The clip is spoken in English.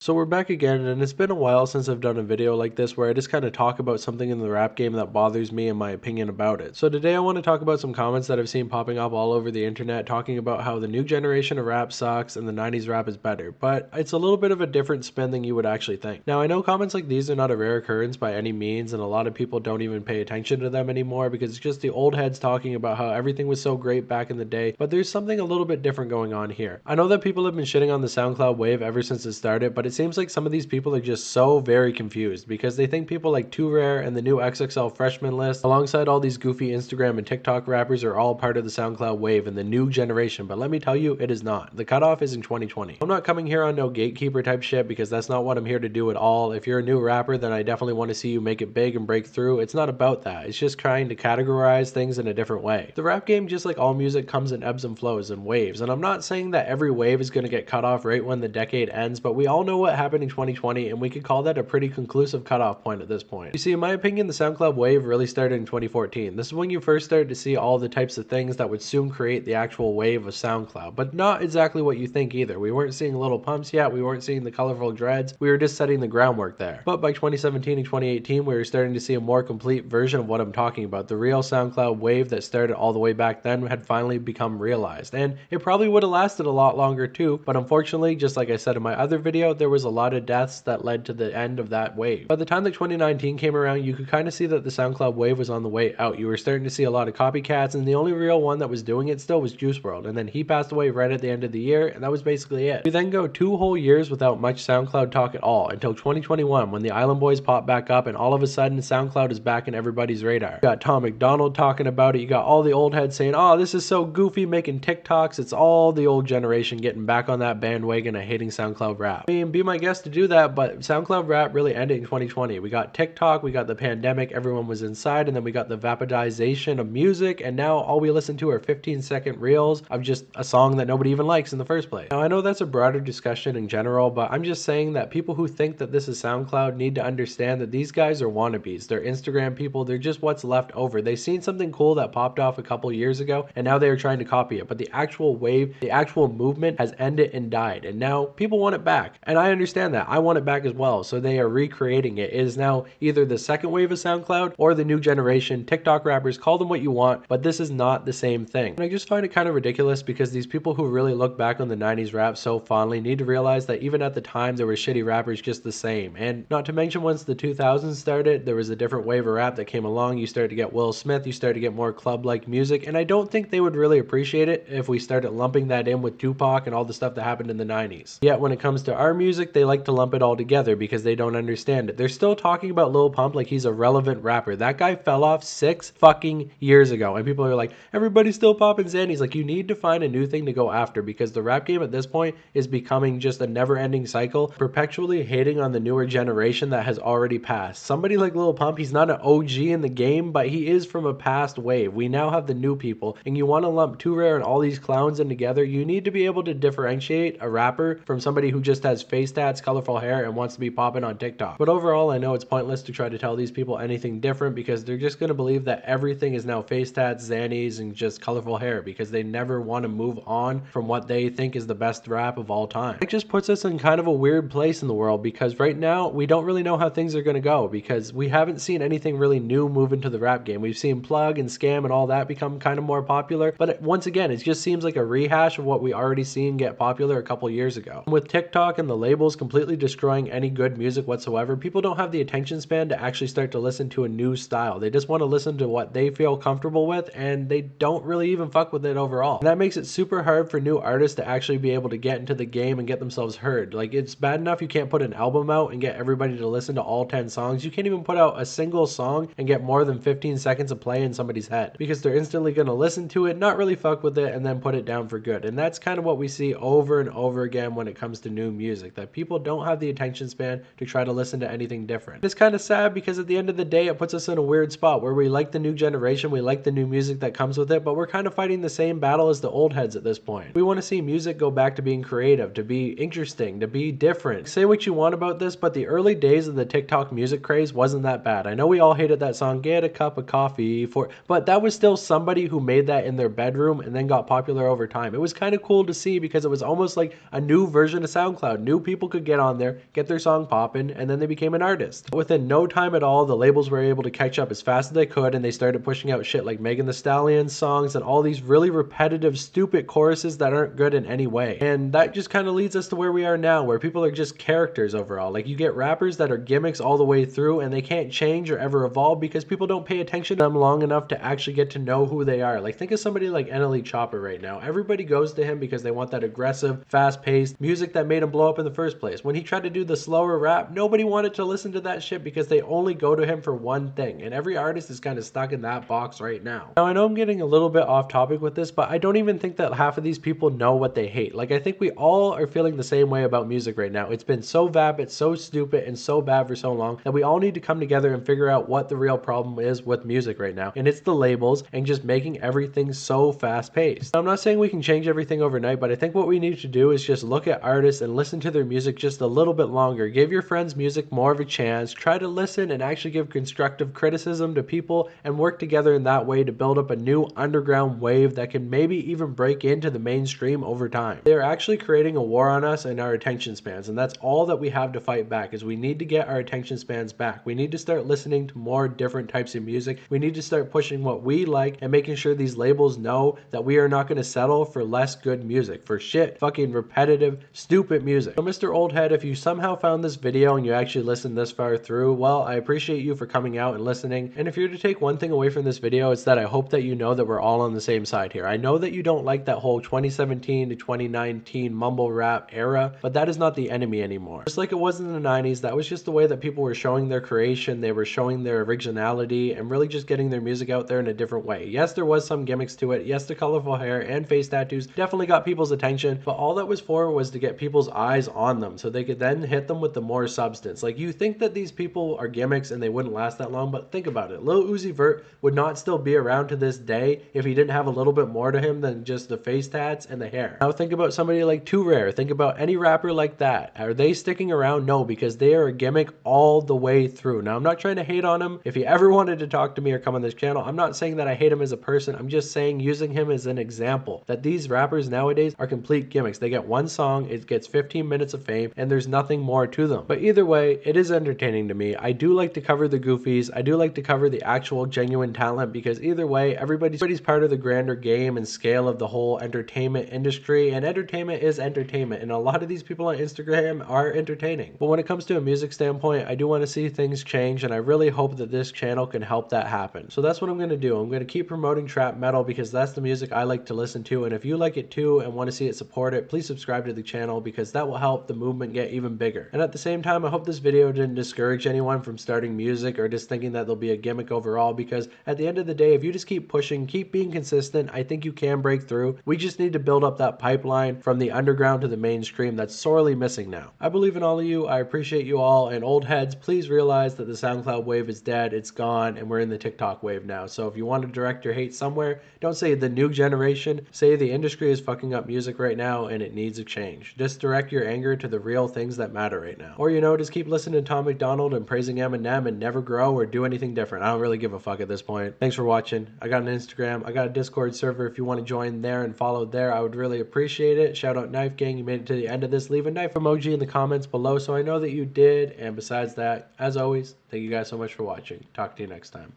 So we're back again, and it's been a while since I've done a video like this where I just kind of talk about something in the rap game that bothers me and my opinion about it. So today I want to talk about some comments that I've seen popping up all over the internet talking about how the new generation of rap sucks and the 90s rap is better, but it's a little bit of a different spin than you would actually think. Now I know comments like these are not a rare occurrence by any means, and a lot of people don't even pay attention to them anymore because it's just the old heads talking about how everything was so great back in the day, but there's something a little bit different going on here. I know that people have been shitting on the SoundCloud wave ever since it started, but it seems like some of these people are just so very confused because they think people like Too Rare and the new XXL freshman list, alongside all these goofy Instagram and TikTok rappers, are all part of the SoundCloud wave and the new generation, but let me tell you, it is not. The cutoff is in 2020. I'm not coming here on no gatekeeper type shit because that's not what I'm here to do at all. If you're a new rapper, then I definitely want to see you make it big and break through. It's not about that. It's just trying to categorize things in a different way. The rap game, just like all music, comes in ebbs and flows and waves, and I'm not saying that every wave is going to get cut off right when the decade ends, but we all know what happened in 2020, and we could call that a pretty conclusive cutoff point at this point. You see, in my opinion, the SoundCloud wave really started in 2014. This is when you first started to see all the types of things that would soon create the actual wave of SoundCloud, but not exactly what you think either. We weren't seeing Little Pumps yet, we weren't seeing the colorful dreads, we were just setting the groundwork there. But by 2017 and 2018, we were starting to see a more complete version of what I'm talking about. The real SoundCloud wave that started all the way back then had finally become realized, and it probably would have lasted a lot longer too, but unfortunately, just like I said in my other video, there was a lot of deaths that led to the end of that wave. By the time that 2019 came around, you could kind of see that the SoundCloud wave was on the way out. You were starting to see a lot of copycats, and the only real one that was doing it still was Juice WRLD, and then he passed away right at the end of the year, and that was basically it. We then go 2 whole years without much SoundCloud talk at all, until 2021 when the Island Boys pop back up, and all of a sudden SoundCloud is back in everybody's radar. You got Tom MacDonald talking about it, you got all the old heads saying, oh, this is so goofy, making TikToks. It's all the old generation getting back on that bandwagon of hating SoundCloud rap. I mean, be my guest to do that, but SoundCloud rap really ended in 2020. We got TikTok, we got the pandemic, everyone was inside, and then we got the vapidization of music, and now all we listen to are 15-second reels of just a song that nobody even likes in the first place. Now, I know that's a broader discussion in general, but I'm just saying that people who think that this is SoundCloud need to understand that these guys are wannabes. They're Instagram people, they're just what's left over. They've seen something cool that popped off a couple years ago, and now they are trying to copy it, but the actual wave, the actual movement has ended and died, and now people want it back, and I understand that. I want it back as well, so they are recreating it. It is now either the second wave of SoundCloud or the new generation. TikTok rappers, call them what you want, but this is not the same thing. And I just find it kind of ridiculous because these people who really look back on the 90s rap so fondly need to realize that even at the time there were shitty rappers just the same. And not to mention, once the 2000s started, there was a different wave of rap that came along. You started to get Will Smith, you started to get more club-like music, and I don't think they would really appreciate it if we started lumping that in with Tupac and all the stuff that happened in the 90s. Yet when it comes to our music, they like to lump it all together because they don't understand it. They're still talking about Lil Pump like he's a relevant rapper. That guy fell off 6 fucking years ago, and people are like, everybody's still popping Xannies. Like, you need to find a new thing to go after because the rap game at this point is becoming just a never-ending cycle, perpetually hating on the newer generation that has already passed. Somebody like Lil Pump, he's not an OG in the game, but he is from a past wave. We now have the new people, and you want to lump Too Rare and all these clowns in together, you need to be able to differentiate a rapper from somebody who just has face tats, colorful hair, and wants to be popping on TikTok. But overall, I know it's pointless to try to tell these people anything different because they're just going to believe that everything is now face tats, Xannies, and just colorful hair because they never want to move on from what they think is the best rap of all time. It just puts us in kind of a weird place in the world because right now we don't really know how things are going to go because we haven't seen anything really new move into the rap game. We've seen Plug and Scam and all that become kind of more popular, but once again, it just seems like a rehash of what we already seen get popular a couple years ago. With TikTok and the labels completely destroying any good music whatsoever, people don't have the attention span to actually start to listen to a new style. They just want to listen to what they feel comfortable with, and they don't really even fuck with it overall. And that makes it super hard for new artists to actually be able to get into the game and get themselves heard. Like, it's bad enough you can't put an album out and get everybody to listen to all 10 songs. You can't even put out a single song and get more than 15 seconds of play in somebody's head because they're instantly going to listen to it, not really fuck with it, and then put it down for good. And that's kind of what we see over and over again when it comes to new music, that people don't have the attention span to try to listen to anything different. It's kind of sad because at the end of the day, it puts us in a weird spot where we like the new generation, we like the new music that comes with it, but we're kind of fighting the same battle as the old heads at this point. We want to see music go back to being creative, to be interesting, to be different. Say what you want about this, but the early days of the TikTok music craze wasn't that bad. I know we all hated that song, Get a Cup of Coffee, but that was still somebody who made that in their bedroom and then got popular over time. It was kind of cool to see because it was almost like a new version of SoundCloud. New people could get on there, get their song popping, and then they became an artist. Within no time at all, the labels were able to catch up as fast as they could, and they started pushing out shit like Megan Thee Stallion songs and all these really repetitive, stupid choruses that aren't good in any way. And that just kind of leads us to where we are now, where people are just characters overall. Like, you get rappers that are gimmicks all the way through, and they can't change or ever evolve because people don't pay attention to them long enough to actually get to know who they are. Like, think of somebody like NLE Chopper right now. Everybody goes to him because they want that aggressive, fast-paced music that made him blow up in the first place. When he tried to do the slower rap, nobody wanted to listen to that shit because they only go to him for one thing. And every artist is kind of stuck in that box right now. Now, I know I'm getting a little bit off topic with this, but I don't even think that half of these people know what they hate. Like, I think we all are feeling the same way about music right now. It's been so vapid, so stupid, and so bad for so long that we all need to come together and figure out what the real problem is with music right now. And it's the labels and just making everything so fast-paced. I'm not saying we can change everything overnight, but I think what we need to do is just look at artists and listen to their music just a little bit longer. Give your friends' music more of a chance. Try to listen and actually give constructive criticism to people and work together in that way to build up a new underground wave that can maybe even break into the mainstream over time. They're actually creating a war on us and our attention spans, and that's all that we have to fight back. Is we need to get our attention spans back. We need to start listening to more different types of music. We need to start pushing what we like and making sure these labels know that we are not going to settle for less good music, for shit, fucking repetitive, stupid music. So Mr. Oldhead, if you somehow found this video and you actually listened this far through, well, I appreciate you for coming out and listening. And if you're to take one thing away from this video, it's that I hope that you know that we're all on the same side here. I know that you don't like that whole 2017 to 2019 mumble rap era, but that is not the enemy anymore. Just like it was in the 90s, that was just the way that people were showing their creation, they were showing their originality, and really just getting their music out there in a different way. Yes, there was some gimmicks to it. Yes, the colorful hair and face tattoos definitely got people's attention, but all that was for was to get people's eyes on them so they could then hit them with the more substance. Like, you think that these people are gimmicks and they wouldn't last that long, but think about it. Lil Uzi Vert would not still be around to this day if he didn't have a little bit more to him than just the face tats and the hair. Now think about somebody like Too Rare. Think about any rapper like that. Are they sticking around? No, because they are a gimmick all the way through. Now, I'm not trying to hate on him. If he ever wanted to talk to me or come on this channel, I'm not saying that I hate him as a person. I'm just saying, using him as an example, that these rappers nowadays are complete gimmicks. They get one song, it gets 15 minutes of fame, and there's nothing more to them. But either way, it is entertaining to me. I do like to cover the goofies. I do like to cover the actual genuine talent, because either way, everybody's part of the grander game and scale of the whole entertainment industry, and entertainment is entertainment, and a lot of these people on Instagram are entertaining. But when it comes to a music standpoint, I do want to see things change, and I really hope that this channel can help that happen. So that's what I'm going to do. I'm going to keep promoting trap metal because that's the music I like to listen to, and if you like it too and want to see it supported, please subscribe to the channel, because that will help the movement get even bigger. And at the same time, I hope this video didn't discourage anyone from starting music or just thinking that there'll be a gimmick overall, because at the end of the day, if you just keep pushing, keep being consistent, I think you can break through. We just need to build up that pipeline from the underground to the mainstream that's sorely missing now. I believe in all of you. I appreciate you all, and old heads, please realize that the SoundCloud wave is dead, it's gone, and we're in the TikTok wave now. So if you want to direct your hate somewhere, don't say the new generation, say the industry is fucking up music right now and it needs a change. Just direct your anger to the real things that matter right now. Or, you know, just keep listening to Tom MacDonald and praising Eminem and never grow or do anything different. I don't really give a fuck at this point. Thanks for watching. I got an Instagram, I got a Discord server. If you want to join there and follow there, I would really appreciate it. Shout out Knife Gang, you made it to the end of this. Leave a knife emoji in the comments below so I know that you did. And besides that, as always, thank you guys so much for watching. Talk to you next time.